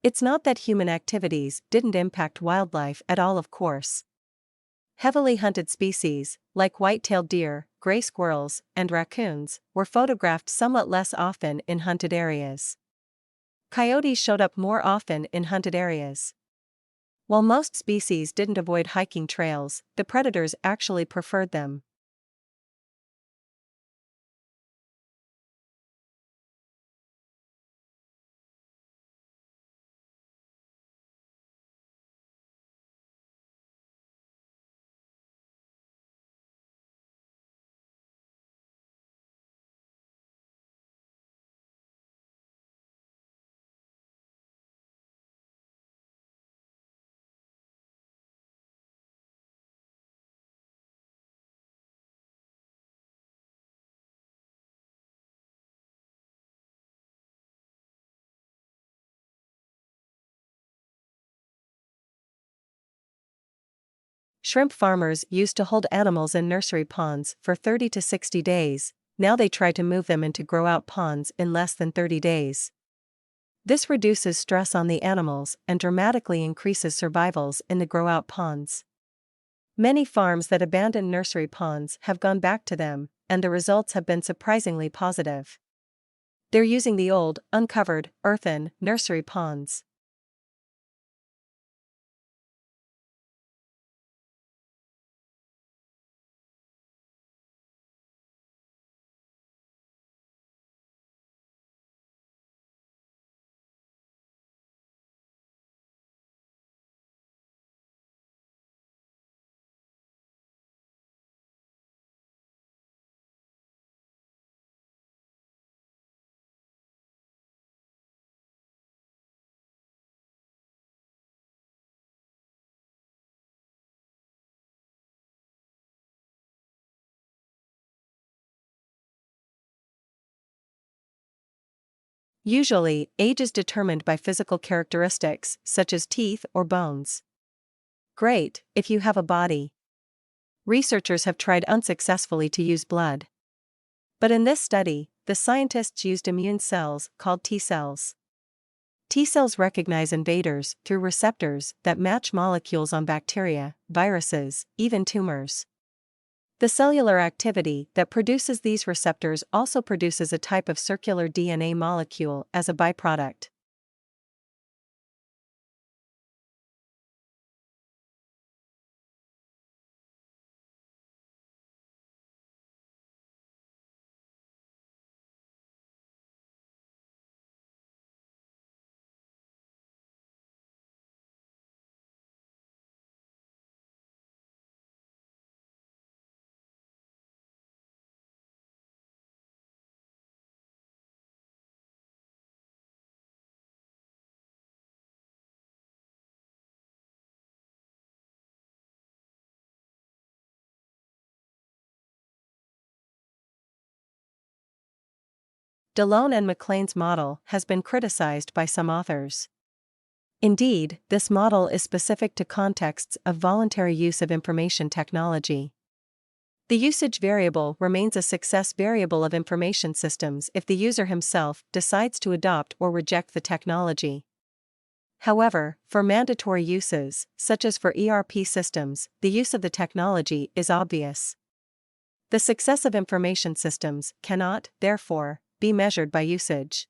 It's not that human activities didn't impact wildlife at all, of course. Heavily hunted species, like white-tailed deer, gray squirrels, and raccoons, were photographed somewhat less often in hunted areas. Coyotes showed up more often in hunted areas. While most species didn't avoid hiking trails, the predators actually preferred them. Shrimp farmers used to hold animals in nursery ponds for 30 to 60 days, now they try to move them into grow-out ponds in less than 30 days. This reduces stress on the animals and dramatically increases survivals in the grow-out ponds. Many farms that abandoned nursery ponds have gone back to them, and the results have been surprisingly positive. They're using the old, uncovered, earthen, nursery ponds. Usually, age is determined by physical characteristics, such as teeth or bones. Great, if you have a body. Researchers have tried unsuccessfully to use blood. But in this study, the scientists used immune cells called T cells. T cells recognize invaders through receptors that match molecules on bacteria, viruses, even tumors. The cellular activity that produces these receptors also produces a type of circular DNA molecule as a byproduct. Delone and McLean's model has been criticized by some authors. Indeed, this model is specific to contexts of voluntary use of information technology. The usage variable remains a success variable of information systems if the user himself decides to adopt or reject the technology. However, for mandatory uses, such as for ERP systems, the use of the technology is obvious. The success of information systems cannot, therefore, be measured by usage.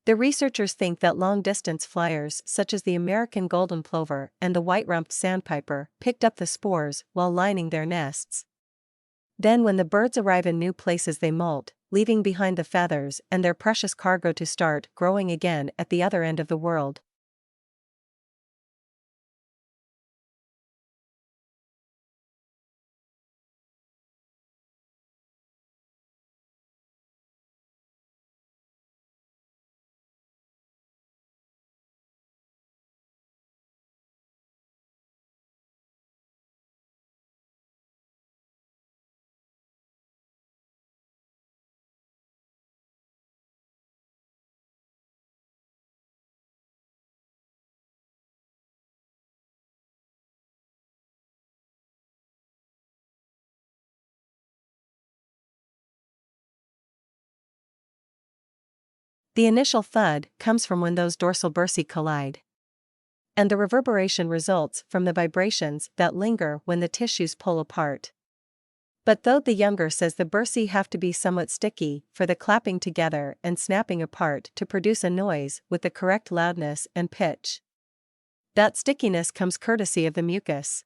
The researchers think that long-distance flyers such as the American golden plover and the white-rumped sandpiper picked up the spores while lining their nests. Then when the birds arrive in new places they molt, leaving behind the feathers and their precious cargo to start growing again at the other end of the world. The initial thud comes from when those dorsal bursae collide. And the reverberation results from the vibrations that linger when the tissues pull apart. But though the younger says the bursae have to be somewhat sticky for the clapping together and snapping apart to produce a noise with the correct loudness and pitch. That stickiness comes courtesy of the mucus.